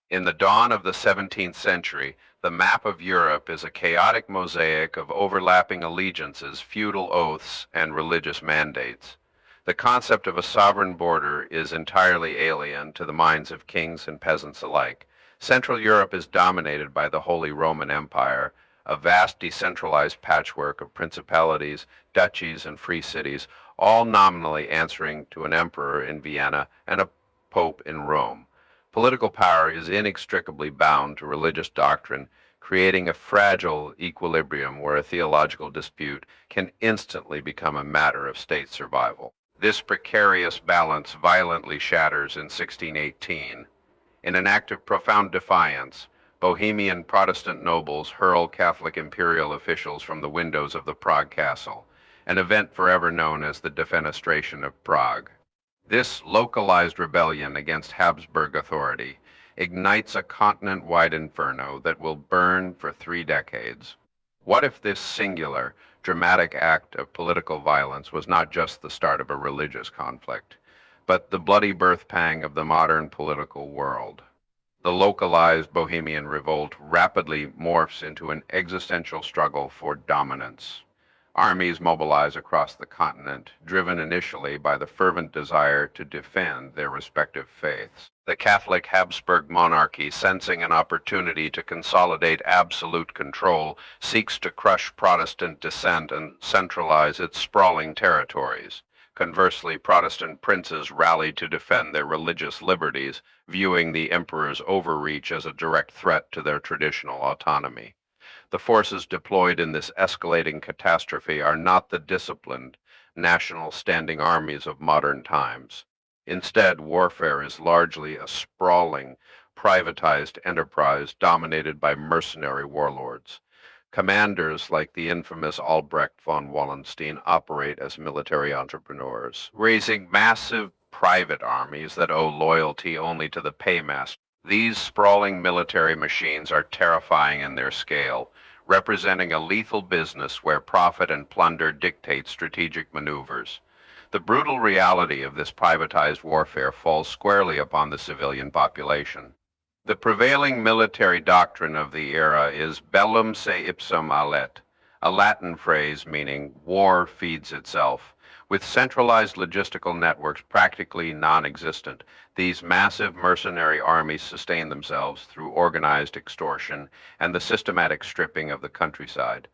In the dawn of the 17th century, the map of Europe is a chaotic mosaic of overlapping allegiances, feudal oaths, and religious mandates. The concept of a sovereign border is entirely alien to the minds of kings and peasants alike. Central Europe is dominated by the Holy Roman Empire, a vast decentralized patchwork of principalities, duchies, and free cities, all nominally answering to an emperor in Vienna and a pope in Rome. Political power is inextricably bound to religious doctrine, creating a fragile equilibrium where a theological dispute can instantly become a matter of state survival. This precarious balance violently shatters in 1618. In an act of profound defiance, Bohemian Protestant nobles hurl Catholic imperial officials from the windows of the Prague castle, an event forever known as the Defenestration of Prague. This localized rebellion against Habsburg authority ignites a continent-wide inferno that will burn for 3 decades. What if this singular, dramatic act of political violence was not just the start of a religious conflict, but the bloody birth pang of the modern political world? The localized Bohemian revolt rapidly morphs into an existential struggle for dominance. Armies mobilize across the continent, driven initially by the fervent desire to defend their respective faiths. The Catholic Habsburg monarchy, sensing an opportunity to consolidate absolute control, seeks to crush Protestant dissent and centralize its sprawling territories. Conversely, Protestant princes rally to defend their religious liberties, viewing the emperor's overreach as a direct threat to their traditional autonomy. The forces deployed in this escalating catastrophe are not the disciplined, national standing armies of modern times. Instead, warfare is largely a sprawling, privatized enterprise dominated by mercenary warlords. Commanders like the infamous Albrecht von Wallenstein operate as military entrepreneurs, raising massive private armies that owe loyalty only to the paymaster. These sprawling military machines are terrifying in their scale, representing a lethal business where profit and plunder dictate strategic maneuvers. The brutal reality of this privatized warfare falls squarely upon the civilian population. The prevailing military doctrine of the era is bellum se ipsum allet, a Latin phrase meaning war feeds itself. With centralized logistical networks practically non-existent, these massive mercenary armies sustain themselves through organized extortion and the systematic stripping of the countryside.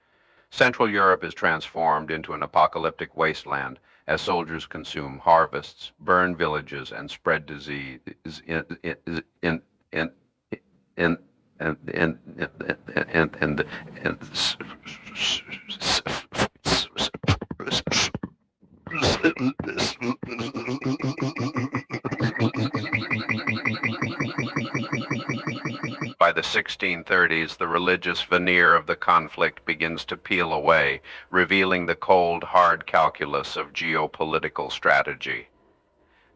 Central Europe is transformed into an apocalyptic wasteland as soldiers consume harvests, burn villages, and spread disease in in By the 1630s, the religious veneer of the conflict begins to peel away, revealing the cold, hard calculus of geopolitical strategy.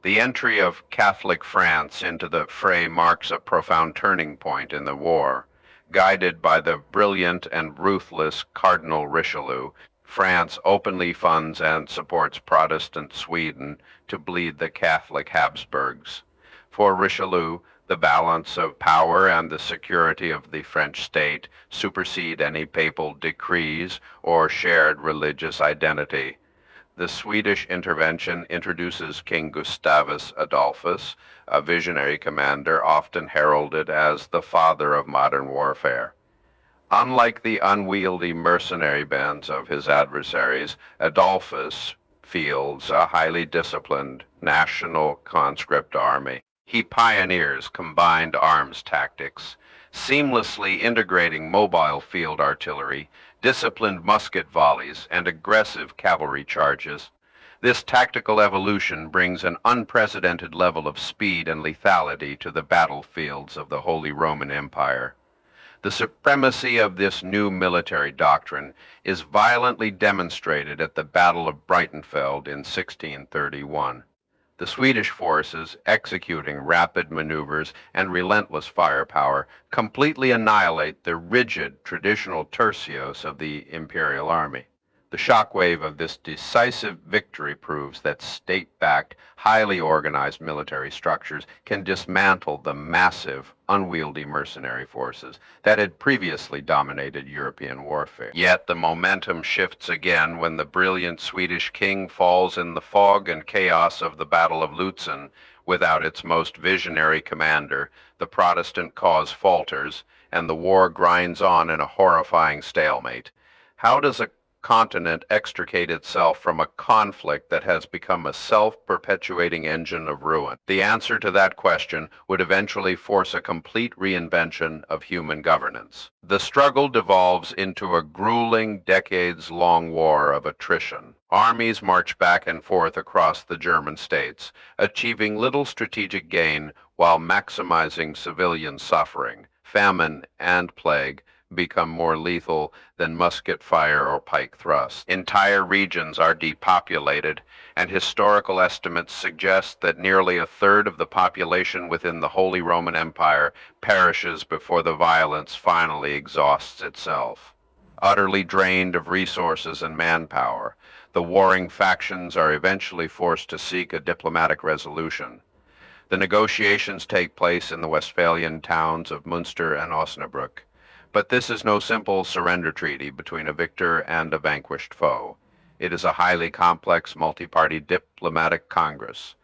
The entry of Catholic France into the fray marks a profound turning point in the war. Guided by the brilliant and ruthless Cardinal Richelieu, France openly funds and supports Protestant Sweden to bleed the Catholic Habsburgs. For Richelieu, the balance of power and the security of the French state supersede any papal decrees or shared religious identity. The Swedish intervention introduces King Gustavus Adolphus, a visionary commander often heralded as the father of modern warfare. Unlike the unwieldy mercenary bands of his adversaries, Adolphus fields a highly disciplined national conscript army. He pioneers combined arms tactics, seamlessly integrating mobile field artillery, disciplined musket volleys, and aggressive cavalry charges. This tactical evolution brings an unprecedented level of speed and lethality to the battlefields of the Holy Roman Empire. The supremacy of this new military doctrine is violently demonstrated at the Battle of Breitenfeld in 1631. The Swedish forces, executing rapid maneuvers and relentless firepower, completely annihilate the rigid traditional tercios of the imperial army. The shockwave of this decisive victory proves that state-backed, highly organized military structures can dismantle the massive, unwieldy mercenary forces that had previously dominated European warfare. Yet the momentum shifts again when the brilliant Swedish king falls in the fog and chaos of the Battle of Lutzen without its most visionary commander. The Protestant cause falters, and the war grinds on in a horrifying stalemate. How does a continent extricate itself from a conflict that has become a self-perpetuating engine of ruin? The answer to that question would eventually force a complete reinvention of human governance. The struggle devolves into a grueling, decades-long war of attrition. Armies march back and forth across the German states, achieving little strategic gain while maximizing civilian suffering. Famine and plague become more lethal than musket fire or pike thrust. Entire regions are depopulated, and historical estimates suggest that nearly a third of the population within the Holy Roman Empire perishes before the violence finally exhausts itself. Utterly drained of resources and manpower, the warring factions are eventually forced to seek a diplomatic resolution. The negotiations take place in the Westphalian towns of Münster and Osnabrück. But this is no simple surrender treaty between a victor and a vanquished foe. It is a highly complex multi-party diplomatic congress,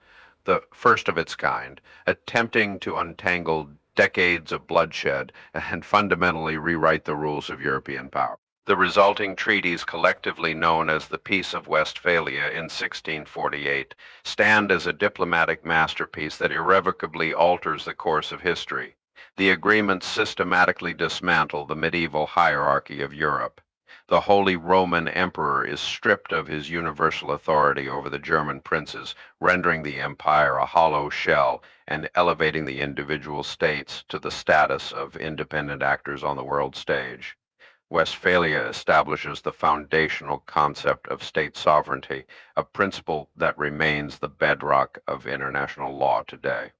the first of its kind, attempting to untangle decades of bloodshed and fundamentally rewrite the rules of European power. The resulting treaties, collectively known as the Peace of Westphalia in 1648, stand as a diplomatic masterpiece that irrevocably alters the course of history. The agreements systematically dismantle the medieval hierarchy of Europe. The Holy Roman Emperor is stripped of his universal authority over the German princes, rendering the empire a hollow shell and elevating the individual states to the status of independent actors on the world stage. Westphalia establishes the foundational concept of state sovereignty, a principle that remains the bedrock of international law today.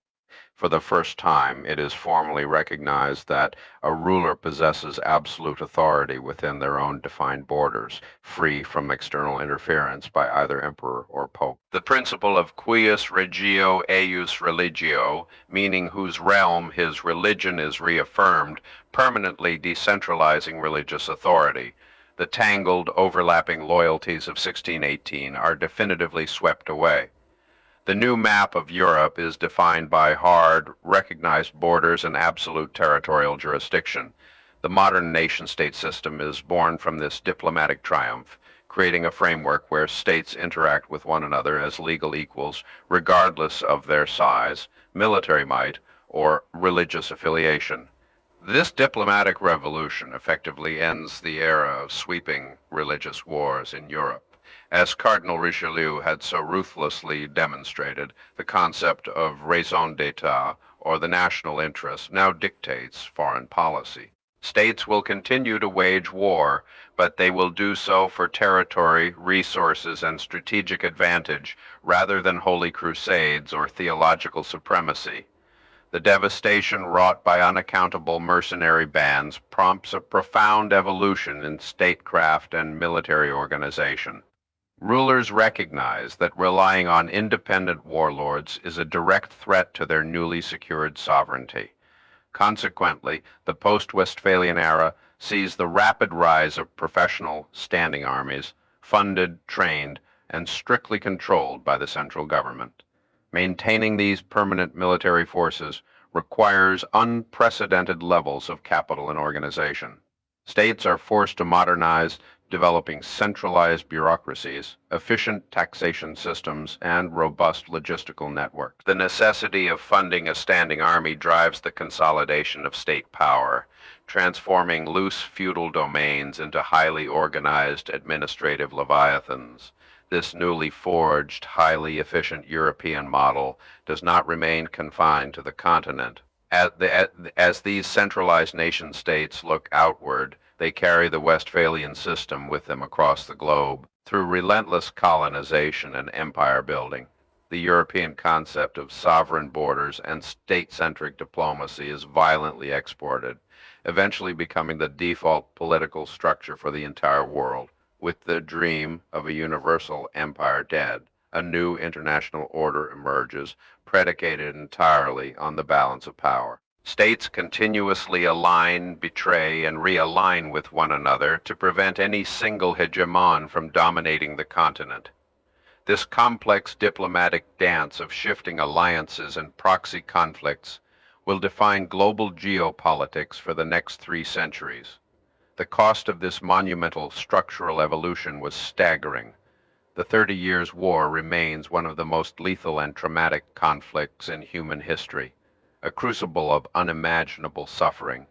For the first time, it is formally recognized that a ruler possesses absolute authority within their own defined borders, free from external interference by either emperor or pope. The principle of cuius regio eius religio, meaning whose realm his religion is reaffirmed, permanently decentralizing religious authority. The tangled, overlapping loyalties of 1618 are definitively swept away. The new map of Europe is defined by hard, recognized borders and absolute territorial jurisdiction. The modern nation-state system is born from this diplomatic triumph, creating a framework where states interact with one another as legal equals, regardless of their size, military might, or religious affiliation. This diplomatic revolution effectively ends the era of sweeping religious wars in Europe. As Cardinal Richelieu had so ruthlessly demonstrated, the concept of raison d'etat, or the national interest, now dictates foreign policy. States will continue to wage war, but they will do so for territory, resources, and strategic advantage, rather than holy crusades or theological supremacy. The devastation wrought by unaccountable mercenary bands prompts a profound evolution in statecraft and military organization. Rulers recognize that relying on independent warlords is a direct threat to their newly secured sovereignty. Consequently, the post-Westphalian era sees the rapid rise of professional standing armies, funded, trained, and strictly controlled by the central government. Maintaining these permanent military forces requires unprecedented levels of capital and organization. States are forced to modernize, developing centralized bureaucracies, efficient taxation systems, and robust logistical networks. The necessity of funding a standing army drives the consolidation of state power, transforming loose feudal domains into highly organized administrative leviathans. This newly forged, highly efficient European model does not remain confined to the continent. As these centralized nation-states look outward, they carry the Westphalian system with them across the globe. Through relentless colonization and empire building, the European concept of sovereign borders and state-centric diplomacy is violently exported, eventually becoming the default political structure for the entire world. With the dream of a universal empire dead, a new international order emerges, predicated entirely on the balance of power. States continuously align, betray, and realign with one another to prevent any single hegemon from dominating the continent. This complex diplomatic dance of shifting alliances and proxy conflicts will define global geopolitics for the next 3 centuries. The cost of this monumental structural evolution was staggering. The 30 Years' War remains one of the most lethal and traumatic conflicts in human history, a crucible of unimaginable suffering.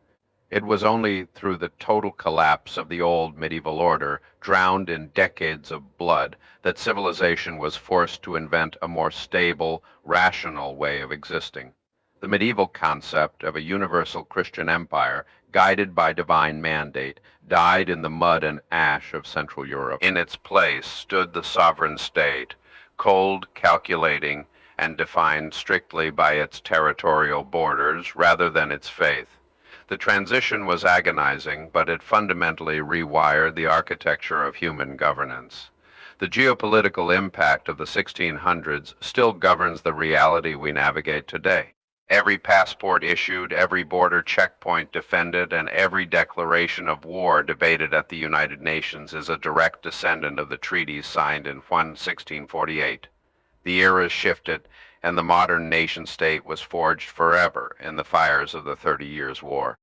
It was only through the total collapse of the old medieval order, drowned in decades of blood, that civilization was forced to invent a more stable, rational way of existing. The medieval concept of a universal Christian empire, guided by divine mandate, died in the mud and ash of Central Europe. In its place stood the sovereign state, cold, calculating, and defined strictly by its territorial borders rather than its faith. The transition was agonizing, but it fundamentally rewired the architecture of human governance. The geopolitical impact of the 1600s still governs the reality we navigate today. Every passport issued, every border checkpoint defended, and every declaration of war debated at the United Nations is a direct descendant of the treaties signed in 1648. The era shifted, and the modern nation-state was forged forever in the fires of the 30 Years' War.